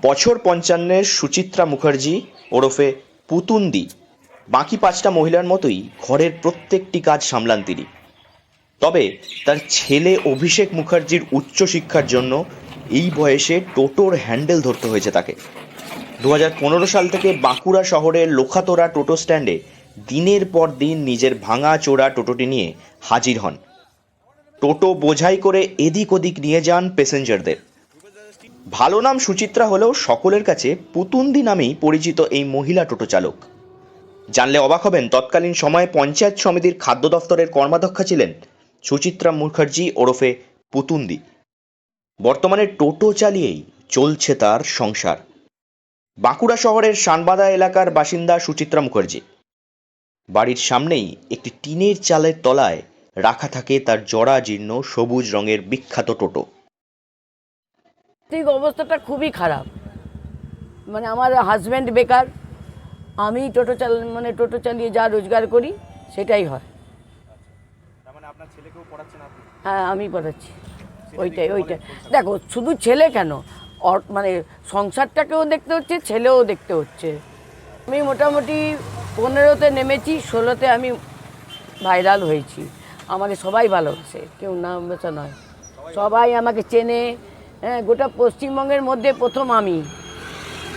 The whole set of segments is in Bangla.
বছর 55-এর সুচিত্রা মুখার্জি ওরফে পুতুন্দি বাকি 5টা মহিলার মতোই ঘরের প্রত্যেকটি কাজ সামলান তিনি। তবে তার ছেলে অভিষেক মুখার্জির উচ্চশিক্ষার জন্য এই বয়সে টোটোর হ্যান্ডেল ধরতে হয়েছে তাকে। 2015 সাল থেকে বাঁকুড়া শহরের লোখাতোরা টোটো স্ট্যান্ডে দিনের পর দিন নিজের ভাঙা চোরা টোটোটি নিয়ে হাজির হন। টোটো বোঝাই করে এদিক ওদিক নিয়ে যান প্যাসেঞ্জারদের। ভালো নাম সুচিত্রা হলেও সকলের কাছে পুতুন্দি নামেই পরিচিত এই মহিলা টোটো চালক। জানলে অবাক হবেন, তৎকালীন সময়ে পঞ্চায়েত সমিতির খাদ্য দফতরের কর্মাধ্যক্ষা ছিলেন সুচিত্রা মুখার্জি ওরফে পুতুন্দি। বর্তমানে টোটো চালিয়েই চলছে তার সংসার। বাঁকুড়া শহরের শানবাঁধা এলাকার বাসিন্দা সুচিত্রা মুখার্জি। বাড়ির সামনেই একটি টিনের চালের তলায় রাখা থাকে তার জরাজীর্ণ সবুজ রঙের বিখ্যাত টোটো। আর্থিক অবস্থাটা খুবই খারাপ। আমার হাজব্যান্ড বেকার, আমি টোটো চালিয়ে যা রোজগার করি সেটাই হয়। হ্যাঁ, আমি পড়াচ্ছি। ওইটাই দেখো, শুধু ছেলে কেন, সংসারটাকেও দেখতে হচ্ছে, ছেলেও দেখতে হচ্ছে। আমি মোটামুটি 15তে নেমেছি, 16তে আমি ভাইরাল হয়েছি। আমাকে সবাই ভালোবাসে, কেউ নাম বেচা নয়, সবাই আমাকে চেনে। হ্যাঁ, গোটা পশ্চিমবঙ্গের মধ্যে প্রথম আমি,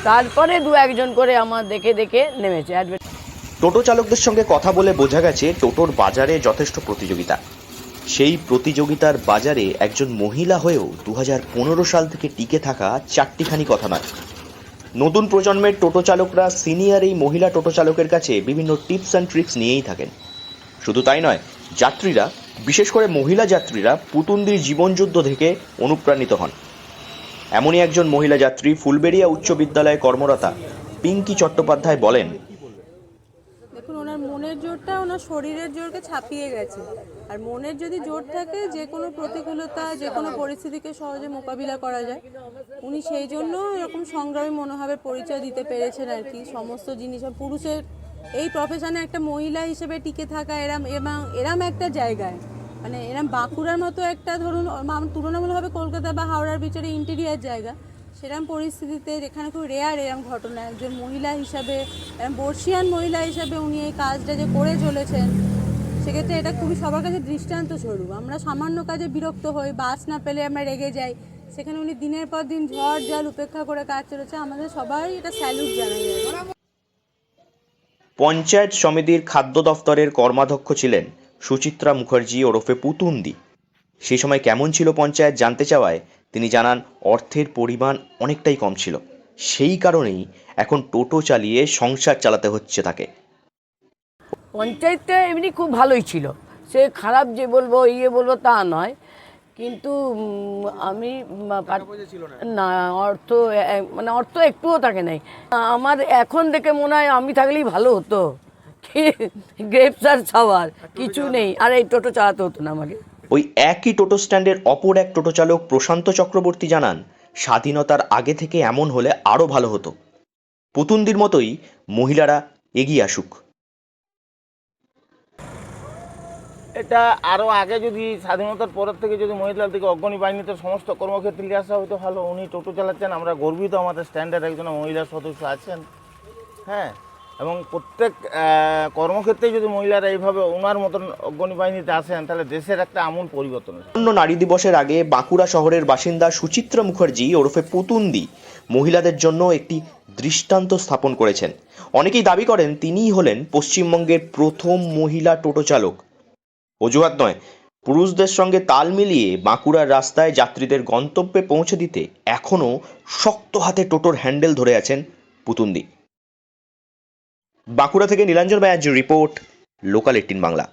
তারপরে 2-1 করে আমার দেখে দেখে নেমেছে। টোটো চালকদের সঙ্গে কথা বলে বোঝা গেছে টোটোর বাজারে যথেষ্ট প্রতিযোগিতা। সেই প্রতিযোগিতার বাজারে একজন মহিলা হয়েও 2015 সাল থেকে টিকে থাকা চারটিখানি কথা নয়। নতুন প্রজন্মের টোটো চালকরা সিনিয়র এই মহিলা টোটো চালকের কাছে বিভিন্ন টিপস অ্যান্ড ট্রিক্স নিয়েই থাকেন। শুধু তাই নয়, যাত্রীরা, বিশেষ করে মহিলা যাত্রীরা পুতুন্দির জীবনযুদ্ধ থেকে অনুপ্রাণিত হন। এমনই একজন মহিলা যাত্রী ফুলবেড়িয়া উচ্চ বিদ্যালয়ে কর্মরতা পিঙ্কি চট্টোপাধ্যায় বলেন, দেখুন, ওনার মনের জোরটা ওনার শরীরের জোরকে ছাপিয়ে গেছে। আর মনের যদি জোর থাকে, যে কোনো প্রতিকূলতা, যে কোনো পরিস্থিতিকে সহজে মোকাবিলা করা যায়। উনি সেই জন্য এরকম সংগ্রামী মনোভাবের পরিচয় দিতে পেরেছেন আর কি। সমস্ত জিনিস পুরুষের এই প্রফেশনে একটা মহিলা হিসেবে টিকে থাকা এরম একটা জায়গায়, এরম বাঁকুড়ার মতো একটা, ধরুন তুলনামূলকভাবে কলকাতা বা হাওড়ার ভিতরে ইন্টেরিয়ার জায়গা, সেরকম পরিস্থিতিতে যেখানে খুব রেয়ার এরম ঘটনা, একজন মহিলা হিসাবে, বর্ষিয়ান মহিলা হিসাবে উনি এই কাজটা যে করে চলেছেন, সেক্ষেত্রে এটা খুবই সবার কাছে দৃষ্টান্ত স্বরূপ। আমরা সামান্য কাজে বিরক্ত হই, বাস না পেলে আমরা রেগে যাই, সেখানে উনি দিনের পর দিন ঝড় জল উপেক্ষা করে কাজ চলেছে। আমাদের সবাই এটা স্যালুট জানাই। পঞ্চায়েত সমিতির খাদ্য দফতরের কর্মাধ্যক্ষ ছিলেন সুচিত্রা মুখার্জি ওরফে পুতুন্দি। সেই সময় কেমন ছিল পঞ্চায়েত জানতে চাওয়ায় তিনি জানান, অর্থের পরিমাণ অনেকটাই কম ছিল। সেই কারণেই এখন টোটো চালিয়ে সংসার চালাতে হচ্ছে তাকে। পঞ্চায়েতটা এমনি খুব ভালোই ছিল, সে খারাপ যে বলবো তা নয়, কিন্তু আমি না, অর্থ একটুও থাকে নাই। আমার এখন দেখে মনে হয় আমি থাকলেই ভালো হতো, কি গ্রেফতার ছাওয়ার কিছু নেই, আর এই টোটো চালাতে হতো না আমাকে। ওই একই টোটো স্ট্যান্ডের অপর এক টোটো চালক প্রশান্ত চক্রবর্তী জানান, স্বাধীনতার আগে থেকে এমন হলে আরো ভালো হতো। পুতুন্দির মতোই মহিলারা এগিয়ে আসুক। এটা আরও আগে যদি স্বাধীনতার পরের থেকে যদি মহিলার দিকে অগ্রণী বাহিনীতে সমস্ত কর্মক্ষেত্রে নিয়ে আসা হয়তো ভালো। উনি টোটো চালাচ্ছেন, আমরা গর্বিত আমাদের স্ট্যান্ডার্ড একজন মহিলা সদস্য আছেন। হ্যাঁ, এবং প্রত্যেক কর্মক্ষেত্রেই যদি মহিলারা এইভাবে ওনার মতন অগ্রণী বাহিনীতে আসেন, তাহলে দেশের একটা আমূল পরিবর্তন হবে। অন্য নারী দিবসের আগে বাঁকুড়া শহরের বাসিন্দা সুচিত্রা মুখার্জি ওরফে পুতুন্দি মহিলাদের জন্য একটি দৃষ্টান্ত স্থাপন করেছেন। অনেকেই দাবি করেন তিনিই হলেন পশ্চিমবঙ্গের প্রথম মহিলা টোটো চালক। অজুহাত নয়, পুরুষদের সঙ্গে তাল মিলিয়ে বাঁকুড়ার রাস্তায় যাত্রীদের গন্তব্যে পৌঁছে দিতে এখনও শক্ত হাতে টোটোর হ্যান্ডেল ধরে আছেন পুতুন্দি। বাঁকুড়া থেকে নীলাঞ্জন ব্যানার্জির রিপোর্ট, লোকাল 18 বাংলা।